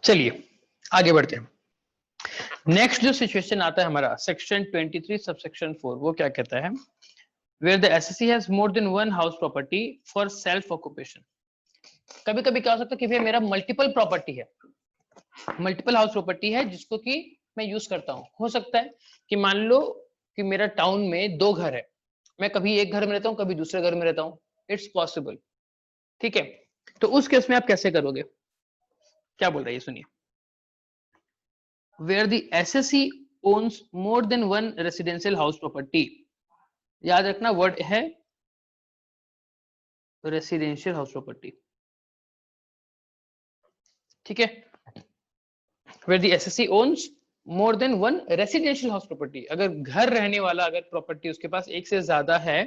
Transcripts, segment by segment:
चलिए आगे बढ़ते हैं। नेक्स्ट जो सिचुएशन आता है हमारा सेक्शन 23 सबसेक्शन 4, वो क्या कहता है? Where the assessee has more than one house property for self occupation. कभी कभी क्या हो सकता है कि भाई मेरा मल्टीपल प्रॉपर्टी है, मल्टीपल हाउस प्रॉपर्टी है जिसको कि मैं यूज करता हूँ। हो सकता है कि मान लो कि मेरा टाउन में 2 घर है, मैं कभी एक घर में रहता हूँ, कभी दूसरे घर में रहता हूँ। इट्स पॉसिबल, ठीक है। तो उस केस में आप कैसे करोगे? क्या बोल रहा है ये सुनिए। Where the SSC owns more than one residential house property, याद रखना वर्ड है रेसिडेंशियल हाउस प्रॉपर्टी, ठीक है। Where the SSC owns more than one residential house property, अगर घर रहने वाला अगर प्रॉपर्टी उसके पास एक से ज्यादा है,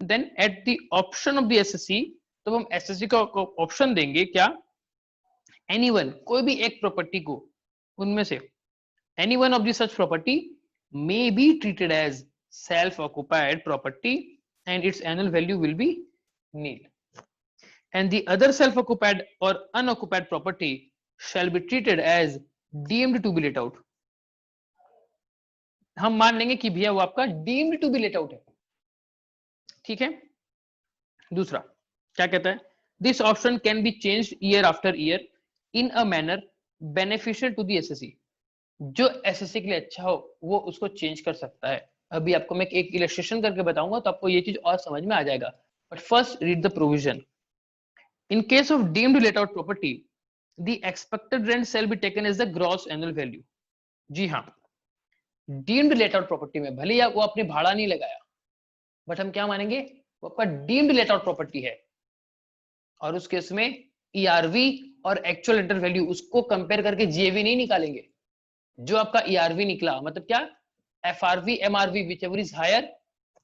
then at the option of the SSC, तो हम SSC का ऑप्शन देंगे क्या? Anyone, कोई भी एक प्रॉपर्टी को उनमें से any one of the such property may be treated as self-occupied property and its annual value will be nil. And the other self-occupied or unoccupied property shall be treated as deemed to be let out. हम मान लेंगे कि भैया वो आपका deemed to be let out है, ठीक है। दूसरा क्या कहता है? This option can be changed year after year in a manner beneficial to the SSC. जो एसएससी के लिए अच्छा हो वो उसको चेंज कर सकता है। अभी आपको मैं एक इलस्ट्रेशन करके बताऊंगा तो आपको ये चीज और समझ में आ जाएगा। But first read the provision. In case of deemed let out property, the expected rent shall be taken as the gross annual value. जी हाँ, डीम्ड लेट आउट प्रॉपर्टी में भले ही वो आपने भाड़ा नहीं लगाया, बट हम क्या मानेंगे? वो आपका डीम्ड लेट आउट प्रॉपर्टी है, और उस केस में ईआरवी और एक्चुअल रेंटल वैल्यू उसको कंपेयर करके जीएवी नहीं निकालेंगे। जो आपका ईआरवी निकला मतलब क्या? FRV MRV whichever is higher,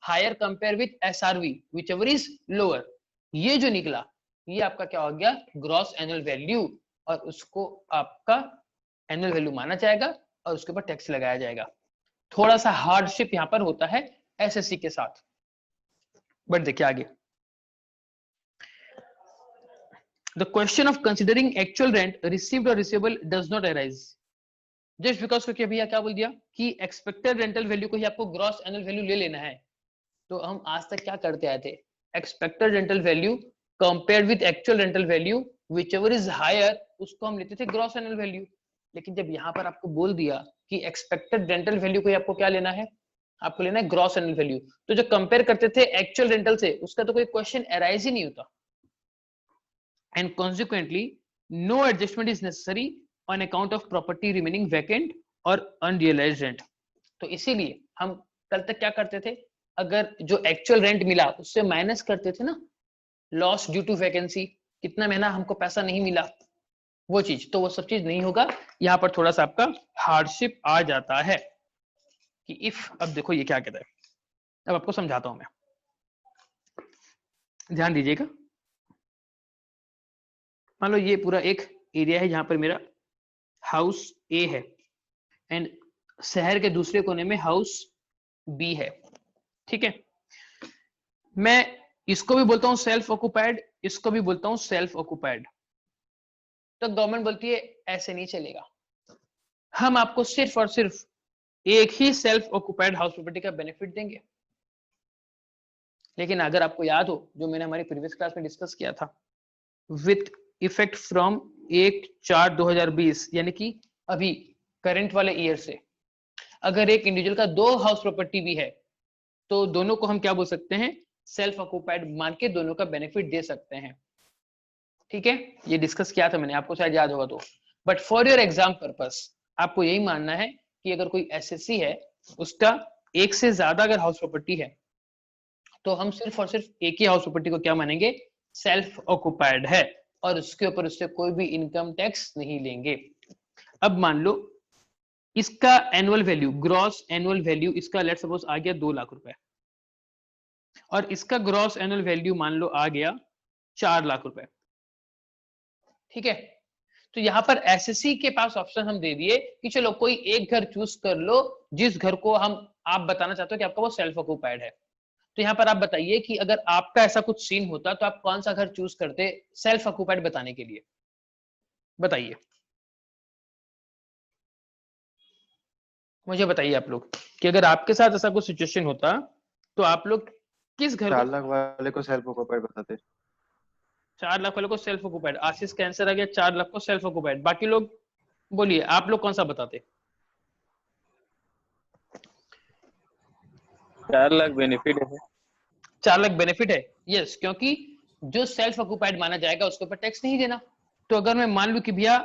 higher compare with SRV whichever is lower, ये जो निकला ये आपका क्या हो गया? ग्रॉस एनुअल वैल्यू, और उसको आपका एनुअल वैल्यू माना जाएगा और उसके ऊपर टैक्स लगाया जाएगा। थोड़ा सा हार्डशिप यहां पर होता है एसएससी के साथ, बट देखिए आगे। The question of considering actual rent received और receivable does not arise. Just because क्योंकि भैया क्या बोल दिया कि एक्सपेक्टेड रेंटल वैल्यू को ही आपको ग्रॉस एनुअल वैल्यू ले लेना है। तो हम आज तक क्या करते आए थे? Expected rental value compared with actual rental value whichever is higher, उसको हम लेते थे ग्रॉस एनुअल वैल्यू। लेकिन जब यहाँ पर आपको बोल दिया कि एक्सपेक्टेड रेंटल वैल्यू को ही आपको क्या लेना है? आपको लेना है ग्रॉस एनुअल वैल्यू। तो जो कंपेयर करते थे एक्चुअल रेंटल से, उसका तो कोई क्वेश्चन अराइज ही नहीं होता, and consequently no adjustment is necessary on account of property remaining vacant और अनरियलाइज्ड रेंट। तो इसीलिए हम कल तक क्या करते थे? अगर जो एक्चुअल रेंट मिला उससे माइनस करते थे ना, लॉस ड्यू टू वैकेंसी, कितना महीना हमको पैसा नहीं मिला, वो चीज। तो वो सब चीज नहीं होगा। यहाँ पर थोड़ा सा आपका हार्डशिप आ जाता है कि इफ, अब देखो ये क्या कहता है, अब आपको समझाता हूं मैं, ध्यान दीजिएगा। मान लो ये पूरा एक एरिया है जहां पर मेरा हाउस ए है एंड शहर के दूसरे कोने में हाउस बी है, ठीक है। मैं इसको भी बोलता हूं सेल्फ ऑक्युपाइड, इसको भी बोलता हूं सेल्फ ऑक्युपाइड। तो गवर्नमेंट बोलती है ऐसे नहीं चलेगा, हम आपको सिर्फ और सिर्फ एक ही सेल्फ ऑक्युपाइड हाउस प्रॉपर्टी का बेनिफिट देंगे। लेकिन अगर आपको याद हो जो मैंने हमारी प्रीवियस क्लास में डिस्कस किया था, विथ इफेक्ट फ्रॉम 1/4/2020, यानी कि अभी करंट वाले ईयर से, अगर एक इंडिविजुअल का 2 हाउस प्रॉपर्टी भी है तो दोनों को हम क्या बोल सकते हैं? सेल्फ ऑक्युपाइड मान के दोनों का बेनिफिट दे सकते हैं, ठीक है। ये डिस्कस किया था मैंने, आपको शायद याद होगा तो। But for your exam purpose आपको यही मानना है कि अगर कोई एसएससी है, उसका एक से ज्यादा अगर हाउस प्रॉपर्टी है, तो हम सिर्फ और सिर्फ एक ही हाउस प्रॉपर्टी को क्या मानेंगे? सेल्फ ऑक्युपाइड है, और उसके ऊपर उससे कोई भी इनकम टैक्स नहीं लेंगे। अब मान लो इसका annual value, gross annual value इसका लेट सपोज आ गया 2 लाख रुपए, और इसका ग्रॉस एनुअल वैल्यू मान लो आ गया 4 लाख रुपए, ठीक है। तो यहां पर एसएससी के पास ऑप्शन हम दे दिए कि चलो कोई एक घर चूज कर लो जिस घर को हम, आप बताना चाहते हो कि आपका वो सेल्फ ऑक्युपाइड है। तो यहाँ पर आप बताइए कि अगर आपका ऐसा कुछ सीन होता तो आप कौन सा घर चूज करते सेल्फ ऑक्युपाइड बताने के लिए? बताइए। मुझे बताइए आप लोग कि अगर आपके साथ ऐसा कुछ सिचुएशन होता तो आप लोग किस घर को 4 लाख वाले को सेल्फ ऑक्यूपाइड बताते। 4 लाख वाले को सेल्फ ऑक्यूपाइड, आशीष का आंसर आ गया 4 लाख को सेल्फ ऑक्यूपाइड। बाकी लोग बोलिए आप लोग कौन सा बताते? 4 लाख बेनिफिट है। 4 लाख बेनिफिट है, यस, क्योंकि जो सेल्फ ऑक्यूपाइड माना जाएगा उसके ऊपर टैक्स नहीं देना। तो अगर मैं मान लू कि भैया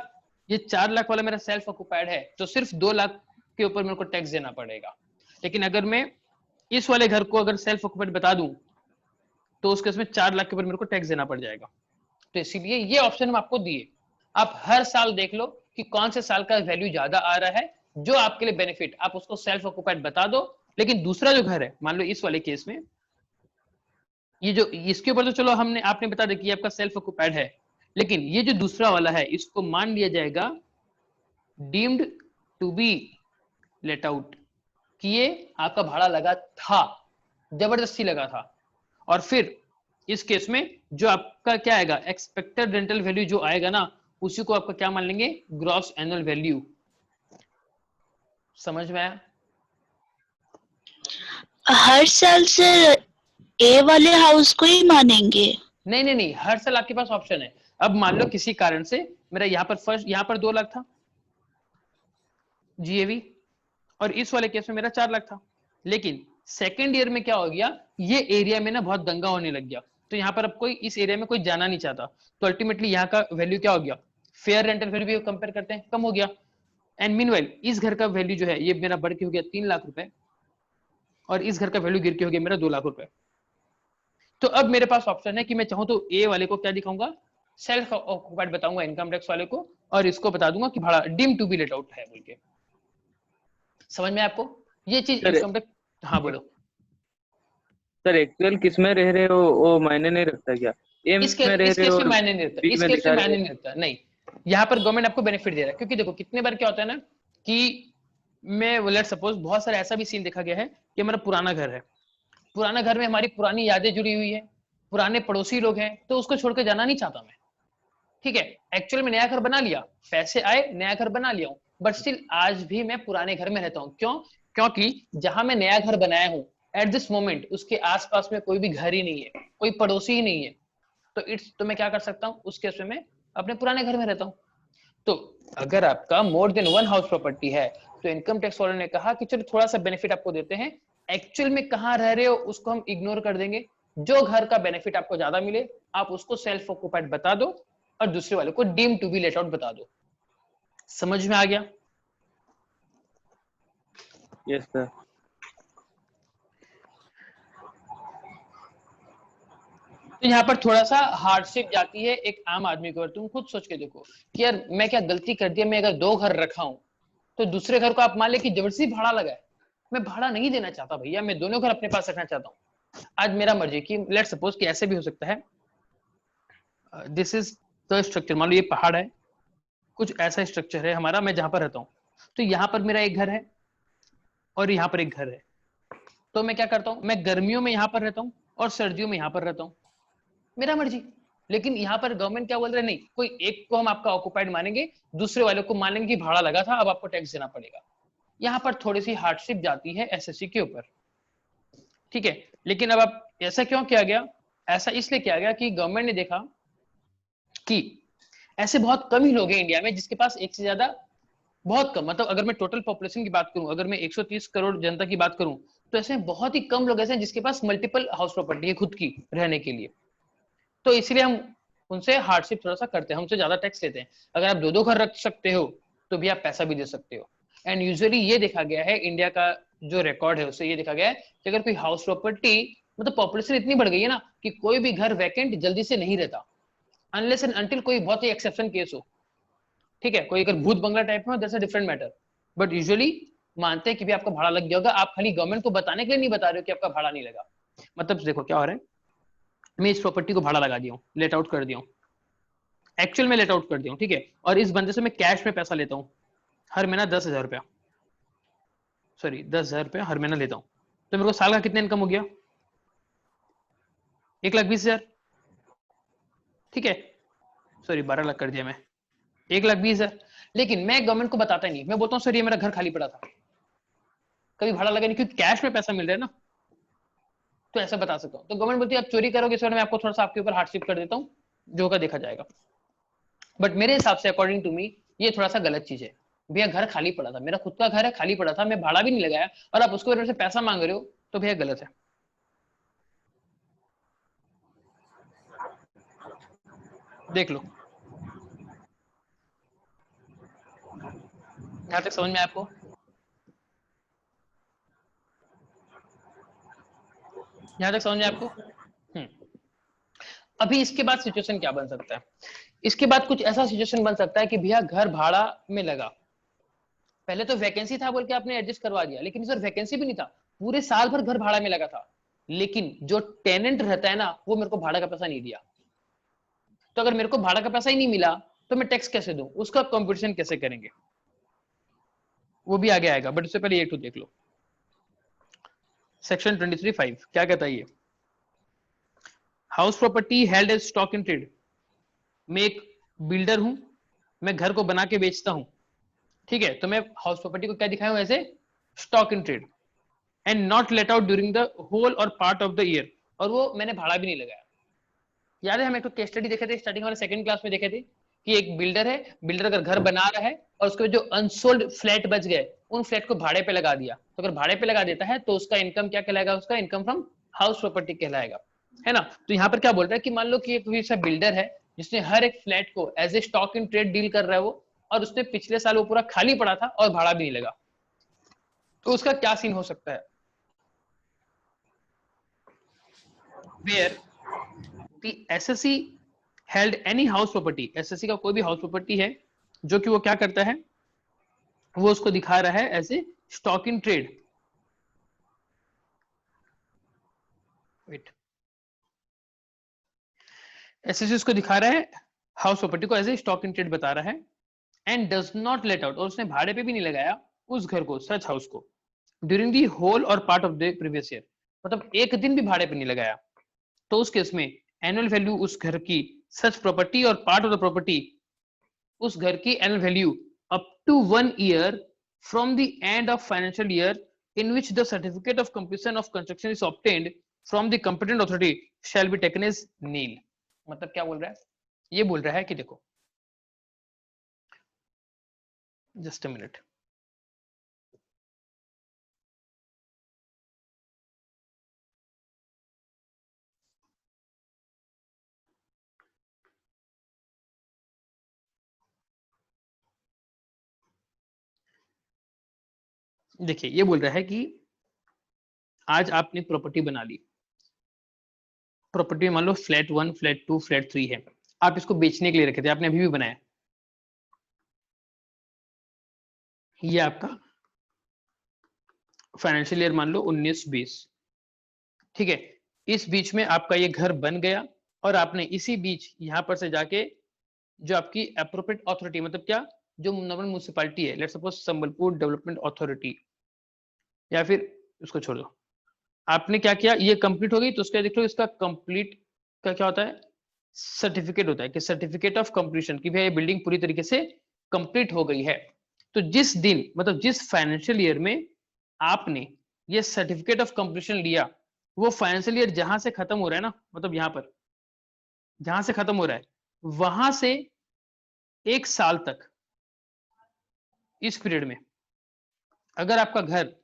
ये 4 लाख वाला मेरा सेल्फ ऑक्यूपाइड है तो सिर्फ 2 लाख के ऊपर मेरे को टैक्स देना पड़ेगा। लेकिन अगर मैं इस वाले घर को अगर सेल्फ ऑक्यूपाइड बता दूं तो उसके उसमें 4 लाख के ऊपर मेरे को टैक्स देना पड़ जाएगा। तो इसीलिए ये ऑप्शन हम आपको दिए। आप हर साल देख लो कि कौन से साल का वैल्यू ज्यादा आ रहा है, जो आपके लिए बेनिफिट, आप उसको सेल्फ ऑक्यूपाइड बता दो। लेकिन दूसरा जो घर है, मान लो इस वाले केस में, ये जो इसके ऊपर तो चलो हमने आपने बता दिया कि आपका सेल्फ ऑक्यूपाइड है, लेकिन ये जो दूसरा वाला है इसको मान लिया जाएगा deemed to be let out, कि ये आपका भाड़ा लगा था, जबरदस्ती लगा था। और फिर इस केस में जो आपका क्या आएगा, एक्सपेक्टेड रेंटल वैल्यू जो आएगा ना, उसी को आपका क्या मान लेंगे, ग्रॉस एनुअल वैल्यू। समझ में आया? हर साल से ए वाले हाउस को ही मानेंगे? नहीं नहीं नहीं, हर साल आपके पास ऑप्शन है। अब मान लो किसी कारण से मेरा यहाँ पर फर्स्ट यहाँ पर 2 लाख था जीएवी, और इस वाले केस में मेरा 4 लाख था। लेकिन सेकेंड ईयर में क्या हो गया, ये एरिया में ना बहुत दंगा होने लग गया, तो यहाँ पर अब कोई इस एरिया में कोई जाना नहीं चाहता, तो अल्टीमेटली यहाँ का वैल्यू क्या हो गया, फेयर रेंटल वैल्यू भी कंपेयर करते हैं, कम हो गया। एंड मीनवाइल इस घर का वैल्यू जो है ये मेरा बढ़ के हो गया 3 लाख रुपए, और इस घर का वैल्यू गिर के हो गया मेरा 2 लाख रुपए। तो अब मेरे पास ऑप्शन है कि मैं चाहूं तो ए वाले को क्या दिखाऊंगा, सेल्फ ऑक्यूपाइड बताऊंगा इनकम टैक्स वाले को, और इसको बता दूंगा कि भाड़ा deem to be let out है बोल के। समझ में आपको ये चीज सर इनकम टैक्स? हाँ बोलो। सर एक्चुअल किस में रह रहे हो वो मायने नहीं रखता क्या? ए इस में रह रहे केस हो में और मायने नहीं रखता, बी इस में केस में दिखा रहे मायने हो। नहीं रखता, नहीं। यहाँ पर गवर्नमेंट आपको बेनिफिट दे रहा है, क्योंकि देखो कितने बार क्या होता है ना कि मैं लेट सपोज बहुत सारा ऐसा भी सीन देखा गया है कि हमारा पुराना घर है, पुराना घर में हमारी पुरानी यादें जुड़ी हुई है, पुराने पड़ोसी लोग हैं, तो उसको छोड़कर जाना नहीं चाहता मैं। ठीक है, एक्चुअली में नया घर बना लिया, पैसे आए, नया घर बना लिया हूं, बट स्टिल आज भी मैं पुराने घर में रहता हूं। क्यों? क्योंकि जहां मैं नया घर बनाया हूं एट दिस मोमेंट उसके आसपास में कोई भी घर ही नहीं है, कोई पड़ोसी ही नहीं है। तो मैं क्या कर सकता हूँ उस केस में, मैं अपने पुराने घर में रहता हूँ। तो अगर आपका मोर देन वन हाउस प्रॉपर्टी है तो इनकम टैक्स वालों ने कहा कि चलो थोड़ा सा बेनिफिट आपको देते हैं, एक्चुअल में कहाँ रह रहे हो उसको हम इग्नोर कर देंगे, जो घर का बेनिफिट आपको ज्यादा मिले आप उसको सेल्फ ऑक्यूपाइड बता दो, और दूसरे वाले को deem to be let out बता दो। समझ में आ गया? Yes sir. तो यहाँ पर थोड़ा सा हार्डशिप जाती है एक आम आदमी को। तुम खुद सोच के देखो कि यार मैं क्या गलती कर दिया, मैं अगर 2 घर रखा हूं तो दूसरे घर को आप मान ले कि जबरदस्ती भाड़ा लगा है, मैं भाड़ा नहीं देना चाहता भैया, मैं दोनों घर अपने पास रखना चाहता हूँ। आज मेरा मर्जी कि लेट सपोज कि ऐसे भी हो सकता है, दिस इज द स्ट्रक्चर, मान लो ये पहाड़ है, कुछ ऐसा स्ट्रक्चर है हमारा, मैं जहां पर रहता हूँ, तो यहाँ पर मेरा एक घर है और यहाँ पर एक घर है। तो मैं क्या करता हूँ, मैं गर्मियों में यहाँ पर रहता हूँ और सर्दियों में यहाँ पर रहता हूँ, मेरा मर्जी। लेकिन यहाँ पर गवर्नमेंट क्या बोल रहे हैं, नहीं, कोई एक को हम आपका ऑक्युपाइड मानेंगे, दूसरे वाले को मान लेंगे कि भाड़ा लगा था, अब आपको टैक्स देना पड़ेगा। यहाँ पर थोड़ी सी हार्डशिप जाती है एसएससी के ऊपर। ठीक है, लेकिन अब आप ऐसा क्यों किया गया, ऐसा इसलिए किया गया कि गवर्नमेंट ने देखा कि ऐसे बहुत कम ही लोग हैं इंडिया में जिसके पास एक से ज्यादा, बहुत कम, मतलब अगर मैं टोटल पॉपुलेशन की बात करूं, अगर मैं 130 करोड़ जनता की बात करूं, तो ऐसे बहुत ही कम लोग ऐसे हैं जिसके पास मल्टीपल हाउस प्रॉपर्टी है खुद की रहने के लिए। तो इसलिए हम उनसे हार्डशिप थोड़ा सा करते हैं, हमसे ज्यादा टैक्स लेते हैं। अगर आप 2-2 घर रख सकते हो तो भी आप पैसा भी दे सकते हो। एंड यूजुअली ये देखा गया है, इंडिया का जो रिकॉर्ड है उससे ये देखा गया है कि अगर कोई हाउस प्रॉपर्टी, मतलब पॉपुलेशन इतनी बढ़ गई है ना कि कोई भी घर वैकेंट जल्दी से नहीं रहता, अनलेस एंड अनटिल कोई बहुत ही एक्सेप्शन केस हो। ठीक है, कोई अगर भूत बंगला टाइप में हो, that's a different matter, but usually मानते हैं कि भी आपका भाड़ा लग गया होगा, आप खाली गवर्नमेंट को बताने के लिए नहीं बता रहे हो कि आपका भाड़ा नहीं लगा। मतलब देखो क्या हो रहा है, मैं इस प्रॉपर्टी को भाड़ा लगा दिया हूँ, लेट आउट कर दिया हूँ, एक्चुअल में लेट आउट कर दिया हूँ, ठीक है, और इस बंदे से मैं कैश में पैसा लेता हूँ, हर महीना 10,000 रुपया, सॉरी 10,000 रुपया हर महीना लेता हूँ, तो मेरे को साल का कितना इनकम हो गया, 1,20,000। ठीक है, सॉरी 12 लाख कर दिया मैं, 1,20,000। लेकिन मैं गवर्नमेंट को बताता ही नहीं, मैं बोलता हूँ सर ये मेरा घर खाली पड़ा था, कभी भाड़ा लगा नहीं, क्योंकि कैश में पैसा मिल रहा है ना, तो ऐसा बता सकता हूँ। तो गवर्नमेंट बोलती है आप चोरी करोगे, इस बार मैं आपको थोड़ा सा आपके ऊपर हार्डशिप कर देता हूँ, जो होगा देखा जाएगा। बट मेरे हिसाब से अकॉर्डिंग टू मी ये थोड़ा सा गलत चीज है। भैया घर खाली पड़ा था, मेरा खुद का घर है, खाली पड़ा था, मैं भाड़ा भी नहीं लगाया, और आप उसके वजह से पैसा मांग रहे हो, तो भैया गलत है। देख लो, यहां तक समझ में आया आपको? यहां तक समझ में आपको? अभी इसके बाद सिचुएशन क्या बन सकता है? इसके बाद कुछ ऐसा सिचुएशन बन सकता है कि भैया घर भाड़ा में लगा, पहले तो वैकेंसी था बोल के आपने एडजस्ट करवा दिया, लेकिन इस बार वैकेंसी भी नहीं था, पूरे साल भर घर भाड़ा में लगा था, लेकिन जो टेनेंट रहता है ना वो मेरे को भाड़ा का पैसा नहीं दिया। तो अगर मेरे को भाड़ा का पैसा ही नहीं मिला तो मैं टैक्स कैसे दूं, उसका कंपटीशन कैसे करेंगे, वो भी आगे आएगा। बट उससे पहले ये तो देख लो, सेक्शन 23(5) क्या कहता है ये? House property held as stock in trade. मैं एक बिल्डर हूं, मैं घर को बना के बेचता हूं, ठीक है, तो मैं हाउस प्रॉपर्टी को क्या दिखाया हूं, ऐसे stock in trade, and not let out during the whole और पार्ट ऑफ द ईयर, और वो मैंने भाड़ा भी नहीं लगाया। याद है हम एक तो केस स्टडी देखे थे स्टार्टिंग वाले सेकंड क्लास में, देखे थे कि एक बिल्डर है, बिल्डर अगर घर बना रहा है और उसके जो अनसोल्ड फ्लैट बच गए उन फ्लैट को भाड़े पे लगा दिया, तो अगर भाड़े पे लगा देता है तो उसका इनकम क्या कहलाएगा, उसका इनकम फ्रॉम हाउस प्रॉपर्टी कहलाएगा, है ना। तो यहाँ पर क्या बोल रहा है कि मान लो कि एक ऐसा बिल्डर है जिसने हर एक फ्लैट को as a stock in trade deal कर रहा है वो, और उसने पिछले साल वो पूरा खाली पड़ा था और भाड़ा भी नहीं लगा, तो उसका क्या सीन हो सकता है? Where the SSE held any house property, SSE का कोई भी हाउस प्रॉपर्टी है जो कि वो क्या करता है, वो उसको दिखा रहा है ऐसे stock in trade, wait, SSE उसको दिखा रहा है हाउस प्रॉपर्टी को as a stock in trade बता रहा है, and does not let out, और उसने भाड़े पे भी नहीं लगाया उस घर को, सच हाउस को, ड्यूरिंग दी होल और part of the previous year, मतलब एक दिन भी भाड़े पे नहीं लगाया, तो उस केस में एनुअल वैल्यू उस घर की, सच प्रॉपर्टी और पार्ट ऑफ द प्रॉपर्टी, उस घर की annual value up to 1 year from the end of financial year in which the certificate of completion of construction is obtained from the competent authority shall be taken as nil. मतलब क्या बोल रहा है? ये बोल रहा है कि देखो, जस्ट अ मिनट, देखिए ये बोल रहा है कि आज आपने प्रॉपर्टी बना ली, प्रॉपर्टी में मान लो फ्लैट 1, फ्लैट 2, फ्लैट 3 है, आप इसको बेचने के लिए रखे थे, आपने अभी भी बनाया, ये आपका फाइनेंशियल ईयर मान लो 19-20, ठीक है, इस बीच में आपका ये घर बन गया, और आपने इसी बीच यहां पर से जाके जो आपकी एप्रोप्रिएट अथॉरिटी, मतलब क्या, जो नॉर्मल म्युनिसिपैलिटी है, let's suppose Sambalpur development authority, या फिर उसको छोड़ दो, आपने क्या किया, ये कंप्लीट हो गई, तो उसका देखो इसका कंप्लीट का क्या होता है, सर्टिफिकेट होता है, कि सर्टिफिकेट ऑफ कंप्लीशन, कि भाई ये बिल्डिंग पूरी तरीके से कंप्लीट हो गई है। तो जिस दिन, मतलब जिस फाइनेंशियल ईयर में आपने ये सर्टिफिकेट ऑफ कंप्लीशन लिया, वो फाइनेंशियल ईयर जहां से खत्म हो रहा है ना, मतलब यहां पर जहां से खत्म हो रहा है, वहां से 1 साल तक, इस पीरियड में अगर आपका घर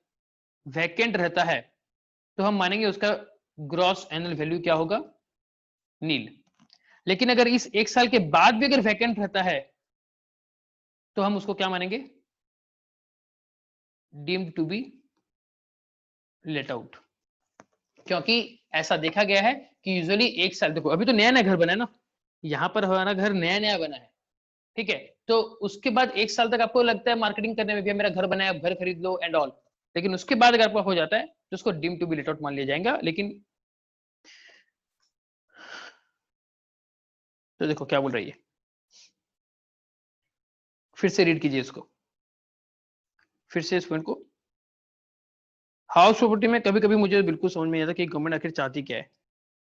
वैकेंट रहता है, तो हम मानेंगे उसका ग्रॉस एनुअल वैल्यू क्या होगा, नील। लेकिन अगर इस 1 साल के बाद भी अगर वैकेंट रहता है, तो हम उसको क्या मानेंगे, deemed to be let out. क्योंकि ऐसा देखा गया है कि यूजुअली 1 साल, देखो अभी तो नया नया घर बना है ना, यहां पर हमारा घर नया नया बना है, ठीक है, तो उसके बाद 1 साल तक आपको लगता है मार्केटिंग करने में भी, मेरा घर बनाया, घर खरीद लो एंड ऑल, लेकिन उसके बाद अगर आपका हो जाता है तो उसको deem to be let out मान लिया जाएगा। लेकिन तो देखो क्या बोल रही है, फिर से रीड कीजिए इसको, फिर से इस पॉइंट को। हाउस प्रॉपर्टी में कभी कभी मुझे बिल्कुल समझ में नहीं आता कि गवर्नमेंट आखिर चाहती क्या है,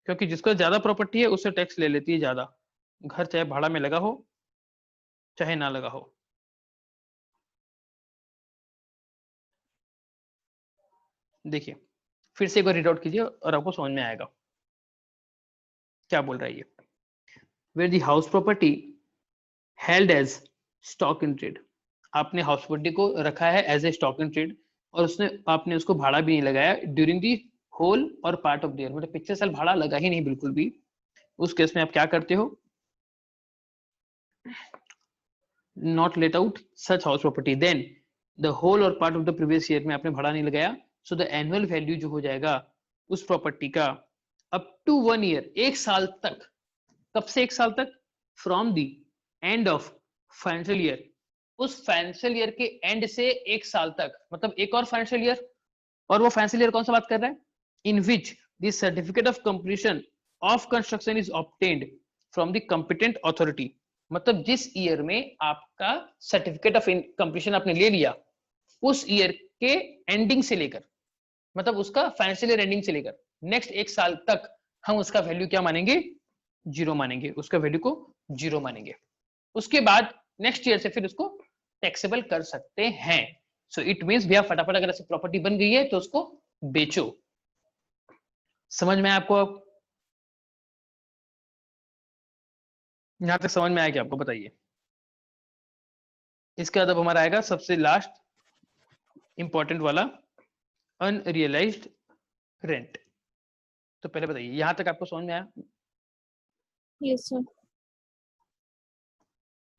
क्योंकि जिसको ज्यादा प्रॉपर्टी है उससे टैक्स ले लेती है ज्यादा, घर चाहे भाड़ा में लगा हो चाहे ना लगा हो। देखिए फिर से एक बार रीड आउट कीजिए और आपको समझ में आएगा क्या बोल रहा है ये। Where the house property held as stock in trade, आपने हाउस प्रॉपर्टी को रखा है as a stock in trade और आपने उसको भाड़ा भी नहीं लगाया ड्यूरिंग दी होल और पार्ट ऑफ द ईयर, मतलब पिछले साल भाड़ा लगा ही नहीं बिल्कुल भी। उस केस में आप क्या करते हो, not let out such house property then the whole और part of the previous year में आपने भाड़ा नहीं लगाया, सो द एनुअल वैल्यू जो हो जाएगा उस प्रॉपर्टी का अप टू 1 ईयर, एक साल तक। कब से एक साल तक? From the end of financial year, उस फाइनेंशियल ईयर के एंड से एक साल तक, मतलब एक और फाइनेंशियल ईयर। और वो फाइनेंशियल ईयर कौन सा बात कर रहा है? In which the certificate of completion of construction is obtained from the competent authority, मतलब जिस ईयर में आपका सर्टिफिकेट ऑफ कंप्लीशन आपने ले लिया उस ईयर के एंडिंग से लेकर, मतलब उसका फाइनेंशियल ईयर एंडिंग से लेकर नेक्स्ट एक साल तक हम उसका वैल्यू क्या मानेंगे? जीरो मानेंगे, उसका वैल्यू को जीरो मानेंगे। उसके बाद नेक्स्ट ईयर से फिर उसको टैक्सेबल कर सकते हैं। सो इट मींस भैया फटाफट अगर ऐसी प्रॉपर्टी बन गई है तो उसको बेचो। समझ में आपको? यहां तक समझ में आया क्या आपको? बताइए। इसके बाद अब हमारा आएगा सबसे लास्ट इंपॉर्टेंट वाला, अनरियलाइज्ड रेंट। तो पहले बताइए यहां तक आपको समझ में आया? Yes sir.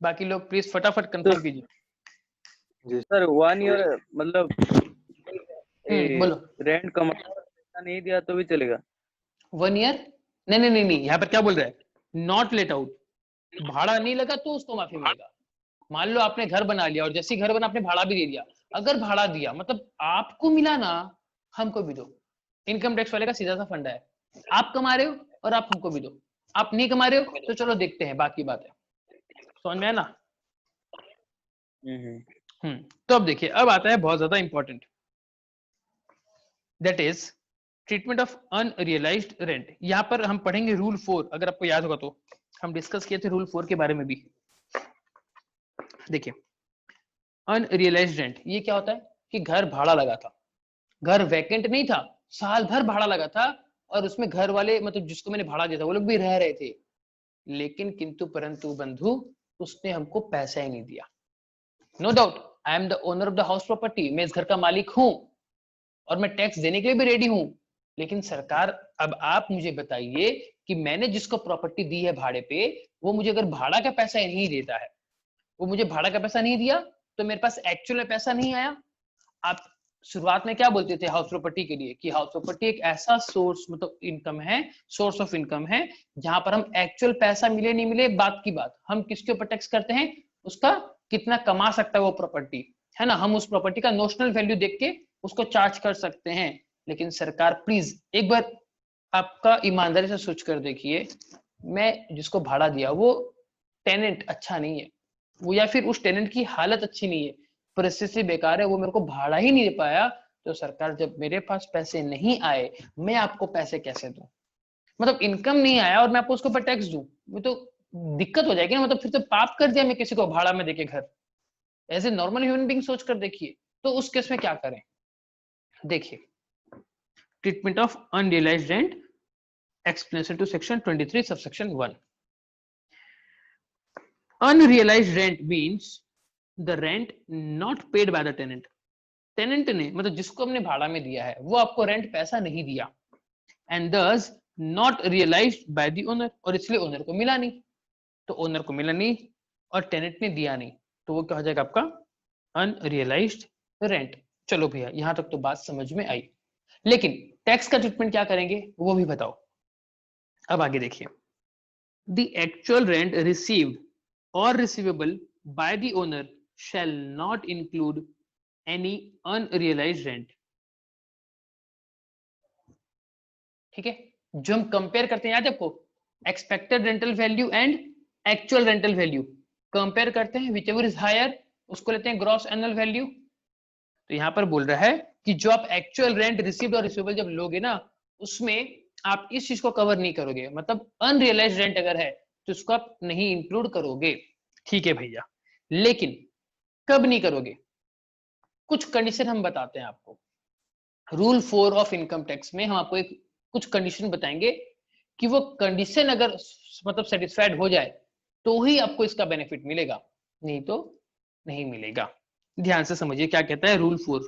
बाकी लोग प्लीज फटाफट कंफर्म कीजिए। सर 1 ईयर मतलब बोलो। रेंट कम पैसा नहीं दिया तो भी चलेगा? 1 ईयर? नहीं नहीं नहीं नहीं, यहाँ पर क्या बोल रहा है? नॉट लेट आउट, भाड़ा नहीं लगा तो उसको माफी मिलेगा। मान लो आपने घर बना लिया और जैसे ही घर बना आपने भाड़ा भी दे दिया, अगर भाड़ा दिया मतलब आपको मिला ना, हमको भी दो। इनकम टैक्स वाले का सीधा सा फंडा है, आप कमा रहे हो और आप हमको भी दो, आप नहीं कमा रहे हो तो चलो देखते हैं, बाकी बात है। समझ में आया ना? तो अब देखिए, अब आता है बहुत ज्यादा important, that is treatment of unrealised rent. यहां पर हम पढ़ेंगे रूल 4, अगर आपको याद होगा तो हम डिस्कस किए थे रूल 4 के बारे में भी। देखिए अनरियलाइज्ड रेंट ये क्या होता है कि घर भाड़ा लगा था, घर वैकेंट नहीं था, साल भर भाड़ा लगा था और उसमें घर वाले मतलब जिसको मैंने भाड़ा दिया था वो लोग भी रह रहे थे, लेकिन किंतु परंतु बंधु उसने हमको पैसा ही नहीं दिया। No doubt I am the owner of the house property, मैं इस घर का मालिक हूं और मैं टैक्स देने के लिए भी रेडी हूं, लेकिन सरकार अब आप मुझे बताइए कि मैंने जिसको प्रॉपर्टी दी है भाड़े पे वो मुझे अगर भाड़ा का पैसा ही नहीं देता है, वो मुझे भाड़ा का पैसा नहीं दिया तो मेरे पास एक्चुअल में पैसा नहीं आया। आप शुरुआत में क्या बोलते थे हाउस प्रॉपर्टी के लिए कि हाउस प्रॉपर्टी एक ऐसा सोर्स मतलब इनकम है, सोर्स ऑफ इनकम है जहां पर हम एक्चुअल पैसा मिले नहीं मिले बात की बात, हम किसके ऊपर टैक्स करते हैं? उसका कितना कमा सकता है वो प्रॉपर्टी, है ना? हम उस प्रॉपर्टी का नोशनल वैल्यू देख के उसको चार्ज कर सकते हैं। लेकिन सरकार प्लीज एक बार आपका ईमानदारी से सोच कर देखिए, मैं जिसको भाड़ा दिया वो टेनेंट अच्छा नहीं है, वो या फिर उस टेनेंट की हालत अच्छी नहीं है, परिस्थिति बेकार है, वो मेरे को भाड़ा ही नहीं दे पाया, तो सरकार जब मेरे पास पैसे नहीं आए मैं आपको पैसे कैसे दूं? मतलब इनकम नहीं आया और मैं आपको उसके ऊपर टैक्स दूं, वो तो दिक्कत हो जाएगी ना। मतलब फिर तो पाप कर दिया मैं किसी को भाड़ा में देके घर। As a normal human being सोच कर देखिए, तो उस केस में क्या करें? देखिए treatment of unrealised rent, explanation to section 23 subsection 1. Unrealized rent means the rent not paid by the tenant. Tenant ने मतलब जिसको हमने भाड़ा में दिया है वो आपको रेंट पैसा नहीं दिया, and thus not realized by the owner, और इसलिए ओनर को मिला नहीं, तो ओनर को मिला नहीं और टेनेंट ने दिया नहीं, तो वो क्या हो जाएगा आपका अनरियलाइज्ड रेंट। चलो भैया यहां तक तो बात समझ में आई, लेकिन टैक्स का ट्रीटमेंट क्या करेंगे वो भी बताओ। अब आगे देखिए, the actual rent received or receivable by the owner shall not include any unrealized rent. ठीक है, जो हम कंपेयर करते हैं याद है आपको, expected rental value and actual rental value compare करते हैं, whichever is higher उसको लेते हैं ग्रॉस एनुअल वैल्यू। तो यहां पर बोल रहा है कि जो आप एक्चुअल रेंट रिसीव्ड और रिसीवेबल जब लोगे ना उसमें आप इस चीज को कवर नहीं करोगे, मतलब अनरियलाइज्ड रेंट अगर है तो उसको आप नहीं इंक्लूड करोगे। ठीक है भैया, लेकिन कब नहीं करोगे? कुछ कंडीशन हम बताते हैं आपको। रूल 4 ऑफ इनकम टैक्स में हम आपको एक कुछ कंडीशन बताएंगे कि वो कंडीशन अगर मतलब सेटिस्फाइड हो जाए तो ही आपको इसका बेनिफिट मिलेगा, नहीं तो नहीं मिलेगा। ध्यान से समझिए क्या कहता है रूल 4।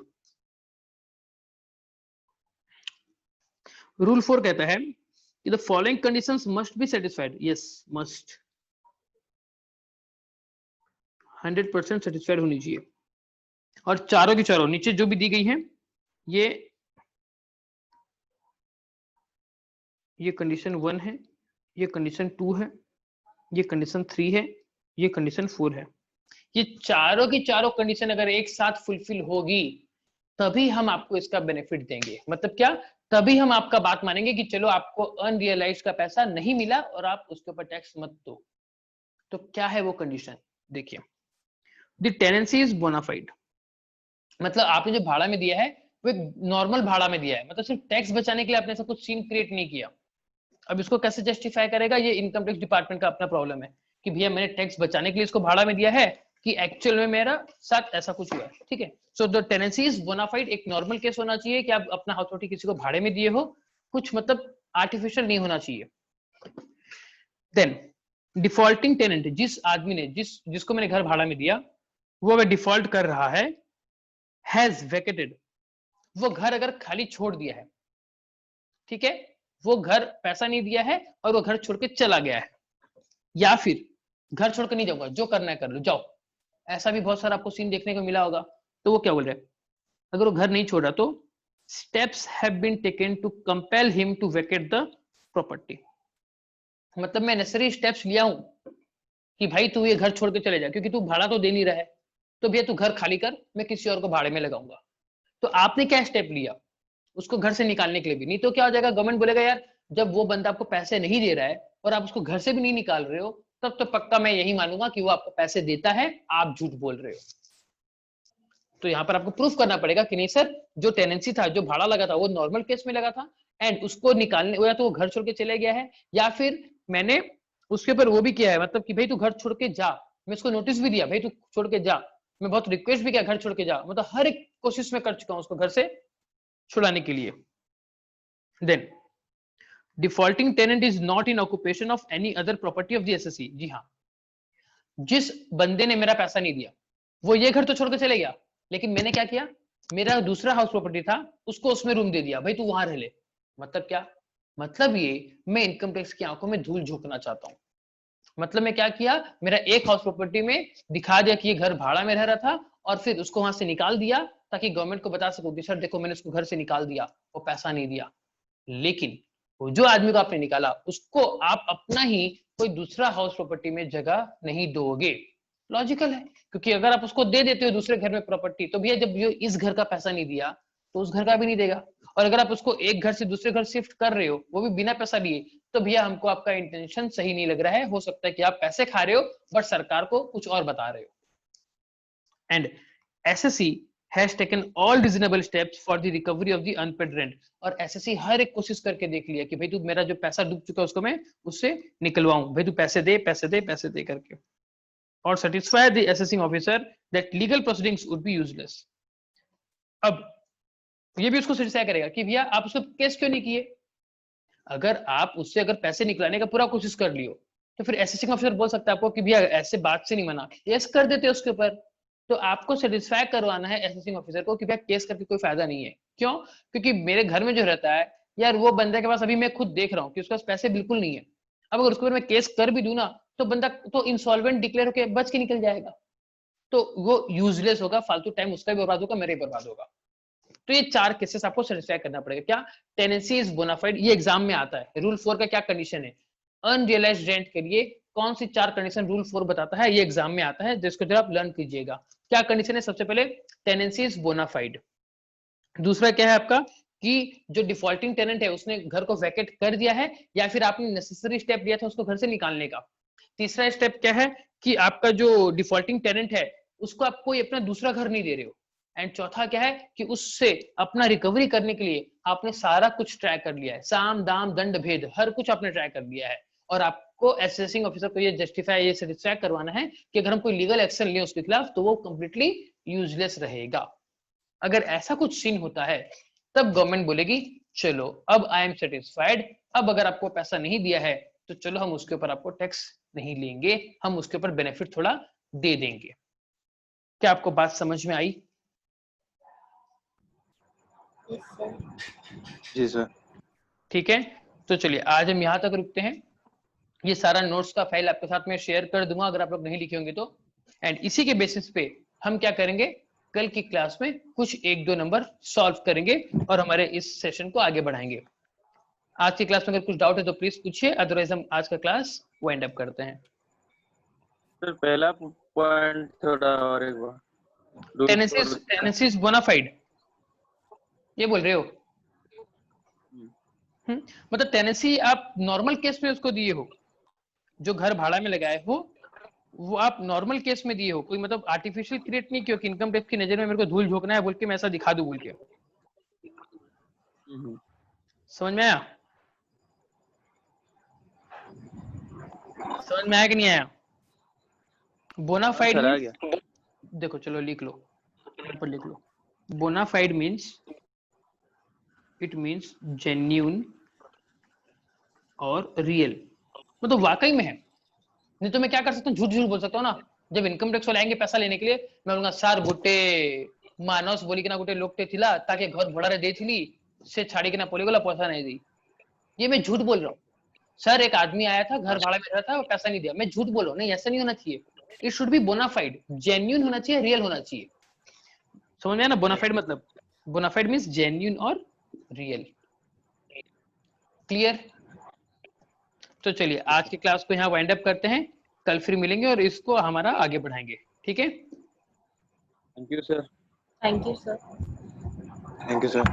रूल 4 कहता है कि the following conditions must be satisfied. Yes, must 100% satisfied होनी चाहिए। और चारों की चारों नीचे जो भी दी गई हैं ये कंडीशन 1 है, ये कंडीशन 2 है, ये कंडीशन 3 है, ये कंडीशन 4 है। ये चारों की चारों कंडीशन अगर एक साथ फुलफिल होगी तभी हम आपको इसका बेनिफिट देंगे। मतलब क्या, तभी हम आपका बात मानेंगे कि चलो आपको अनरियलाइज्ड का पैसा नहीं मिला और आप उसके ऊपर टैक्स मत दो। तो क्या है वो कंडीशन, देखिए। द टेनेंसी इज बोनाफाइड, मतलब आपने जो भाड़ा में दिया है वो एक नॉर्मल भाड़ा में दिया है, मतलब सिर्फ टैक्स बचाने के लिए आपने ऐसा कुछ सीन क्रिएट नहीं किया। अब इसको कैसे जस्टिफाई करेगा, ये इनकम टैक्स डिपार्टमेंट का अपना प्रॉब्लम है कि भैया मैंने टैक्स बचाने के लिए इसको भाड़ा में दिया है कि एक्चुअल में मेरा साथ ऐसा कुछ हुआ है। ठीक है, so the tenancy is bona fide एक नॉर्मल केस होना चाहिए कि आप अपना हाउस प्रॉपर्टी किसी को भाड़े में दिए हो, कुछ मतलब आर्टिफिशियल नहीं होना चाहिए। देन डिफॉल्टिंग टेनेंट, जिस आदमी ने जिसको मैंने घर भाड़ा में दिया वो अगर डिफॉल्ट कर रहा है, हैज वेकेटेड, वो घर अगर खाली छोड़ दिया है, ठीक है, वो घर पैसा नहीं दिया है और वो घर छोड़ के चला गया है, या फिर घर छोड़ के नहीं जाऊंगा, जो करना है कर लो जाओ, ऐसा भी बहुत सारा आपको सीन देखने को मिला होगा। तो वो क्या बोल रहे हैं, अगर वो घर नहीं छोड़ा तो steps have been taken to compel him to vacate the property, मतलब मैं नेसेसरी स्टेप्स लिया हूं कि भाई तू ये घर छोड़ के चले जा, क्योंकि तू भाड़ा तो दे नहीं रहा है, तो भैया तू घर खाली कर, मैं किसी और को भाड़े में लगाऊंगा। तो आपने क्या स्टेप लिया उसको घर से निकालने के लिए भी, नहीं तो क्या हो जाएगा, गवर्नमेंट बोलेगा यार जब वो बंदा आपको पैसे नहीं दे रहा है और आप उसको घर से भी नहीं निकाल रहे हो, तब तो पक्का मैं यही मानूंगा कि वो आपको पैसे देता है, आप झूठ बोल रहे हो। तो यहाँ पर आपको प्रूफ करना पड़ेगा कि नहीं सर, जो टेनेंसी था, जो भाड़ा लगा था वो नॉर्मल केस में लगा था एंड उसको निकालने, या तो वो घर छोड़ के चले गया है या फिर मैंने उसके ऊपर वो भी किया है, मतलब कि भाई तू घर छोड़ के जा, मैं उसको नोटिस भी दिया भाई तू छोड़ के जा, मैं बहुत रिक्वेस्ट भी किया घर छोड़ के जा, मतलब हर एक कोशिश में कर चुका हूं उसको घर से छुड़ाने के लिए। Then defaulting tenant is not in occupation of any other property of the SSC. जी हाँ, जिस बंदे ने मेरा पैसा नहीं दिया वो ये घर तो छोड़ के चले गया, लेकिन मैंने क्या किया, मेरा दूसरा हाउस प्रॉपर्टी था उसको उसमें रूम दे दिया, भाई तू वहां रह ले। मतलब क्या, मतलब ये मैं इनकम टैक्स की आंखों में धूल झोंकना चाहता हूं। मतलब मैं क्या किया, मेरा एक हाउस प्रॉपर्टी में दिखा दिया कि ये घर भाड़ा में रह रहा था और फिर उसको वहां से निकाल दिया ताकि गवर्नमेंट को बता सकूं कि सर देखो मैंने उसको घर से निकाल दिया, वो पैसा नहीं दिया। लेकिन वो जो आदमी को आपने निकाला उसको आप अपना ही कोई दूसरा हाउस प्रॉपर्टी में जगह नहीं दोगे। लॉजिकल है, क्योंकि अगर आप उसको दे देते हो दूसरे घर में प्रॉपर्टी तो भैया जब ये इस घर का पैसा नहीं दिया तो उस घर का भी नहीं देगा। और अगर आप उसको एक घर से दूसरे घर शिफ्ट कर रहे हो वो भी बिना पैसा लिए, तो भैया हमको आपका इंटेंशन सही नहीं लग रहा है, हो सकता है कि आप पैसे खा रहे हो बट सरकार को कुछ और बता रहे हो। And SSC has taken all reasonable steps for the recovery of the unpaid rent, और एसएससी हर एक कोशिश करके देख लिया कि भाई तू मेरा जो पैसा डूब चुका है उसको मैं उससे निकलवाऊं, भाई तू पैसे दे पैसे दे पैसे दे करके, और satisfy the assessing officer that legal proceedings would be useless। अब ये भी उसको satisfy करेगा कि भैया आप उसको केस क्यों नहीं किए, अगर आप उससे अगर पैसे निकलाने का पूरा कोशिश कर लियो तो फिर एसेसिंग ऑफिसर बोल सकता है आपको कि भैया ऐसे बात से नहीं मना, केस कर देते उसके ऊपर। तो आपको सेटिस्फाई करवाना है एसेसिंग ऑफिसर को कि भैया केस करके कोई फायदा नहीं है। क्यों, क्योंकि मेरे घर में जो रहता है यार वो बंदे के पास अभी मैं खुद देख रहा हूँ कि उसके पास पैसे बिल्कुल नहीं है, अब अगर उसके ऊपर मैं केस कर भी दूं ना तो बंदा तो इंसॉल्वेंट डिक्लेयर होकर बच के निकल जाएगा, तो वो यूजलेस होगा, फालतू टाइम उसका भी बर्बाद होगा, मेरा भी बर्बाद होगा। तो ये चार केसेस आपको सेटिस्फाई करना पड़ेगा। क्या, टेनेंसी इज बोनाफाइड, ये एग्जाम में आता है, रूल 4 का क्या कंडीशन है, अनरियलाइज्ड रेंट के लिए कौन सी चार कंडीशन रूल 4 बताता है, ये एग्जाम में आता है, जिसको जरा आप लर्न कीजिएगा। क्या कंडीशन है, सबसे पहले टेनेंसी इज बोनाफाइड, दूसरा क्या है आपका कि जो डिफॉल्टिंग टेनेंट है उसने घर को वैकेट कर दिया है या फिर आपने नेसेसरी स्टेप लिया था उसको घर से निकालने का। तीसरा स्टेप क्या है कि आपका जो डिफॉल्टिंग टेनेंट है उसको आप कोई अपना दूसरा घर नहीं दे रहे हो। एंड चौथा क्या है कि उससे अपना रिकवरी करने के लिए आपने सारा कुछ ट्राई कर लिया है, साम दाम दंड भेद हर कुछ आपने ट्राई कर लिया है, और आपको असेसिंग ऑफिसर को ये जस्टिफाई, ये सेटिस्फाई करवाना है कि अगर हम कोई लीगल एक्शन लें उसके खिलाफ तो वो कंप्लीटली यूजलेस रहेगा। अगर ऐसा कुछ सीन होता है तब गवर्नमेंट बोलेगी चलो अब आई एम सेटिस्फाइड, अब अगर आपको पैसा नहीं दिया है तो चलो हम उसके ऊपर आपको टैक्स नहीं लेंगे, हम उसके ऊपर बेनिफिट थोड़ा दे देंगे। क्या आपको बात समझ में आई? जी सर। ठीक है, तो चलिए आज हम यहाँ तक रुकते हैं। ये सारा नोट्स का फाइल आपके साथ में शेयर कर दूंगा अगर आप लोग नहीं लिखे होंगे तो। एंड इसी के बेसिस पे हम क्या करेंगे, कल की क्लास में कुछ 1-2 नंबर सॉल्व करेंगे और हमारे इस सेशन को आगे बढ़ाएंगे। आज की क्लास में अगर कुछ डाउट है तो प्लीज पूछिए, अदरवाइज हम आज का क्लास वाइंड अप करते हैं। सर पहला पॉइंट थोड़ा और एक बार। टेनेसीज बोनाफाइड ये बोल रहे हो? मतलब टेनेसी आप नॉर्मल केस में उसको दिए हो, जो घर भाड़ा में लगाए हो वो आप नॉर्मल केस में दिए हो, कोई मतलब आर्टिफिशियल क्रिएट नहीं किया कि इनकम टैक्स की नजर में मेरे को धूल झोंकना है बोल के मैं ऐसा दिखा दूं बोल के। समझ में आया? समझ में आया कि नहीं आया? बोनाफाइड मींस, देखो चलो लिख लो, ऊपर लिख लो। Bonafide means it means genuine और रियल, मतलब वाकई में है। नहीं तो मैं क्या कर सकता हूँ, झूठ झूठ बोल सकता हूँ ना। जब इनकम टैक्स वाले आएंगे पैसा लेने के लिए, मैं बोलूंगा सर गुटे मानस बोली कि ना गुटे लोग थे थिला ताकि घर भड़ारे दे थी से छाड़ी के ना पोली बोला पैसा नहीं दी। ये मैं झूठ बोल रहा हूँ। सर एक आदमी आया था घर भाड़ा में रहा था पैसा नहीं दिया, मैं झूठ बोल रहा हूँ। नहीं ऐसा नहीं होना चाहिए, it should be bona fide, genuine होना चाहिए, रियल होना चाहिए। समझ में आया ना? बोनाफाइड मतलब, बोनाफाइड मींस जेन्युइन और रियल। क्लियर? तो चलिए आज की क्लास को यहाँ वाइंड अप करते हैं, कल फिर मिलेंगे और इसको हमारा आगे बढ़ाएंगे। ठीक है, thank you sir. Thank you sir. Thank you sir.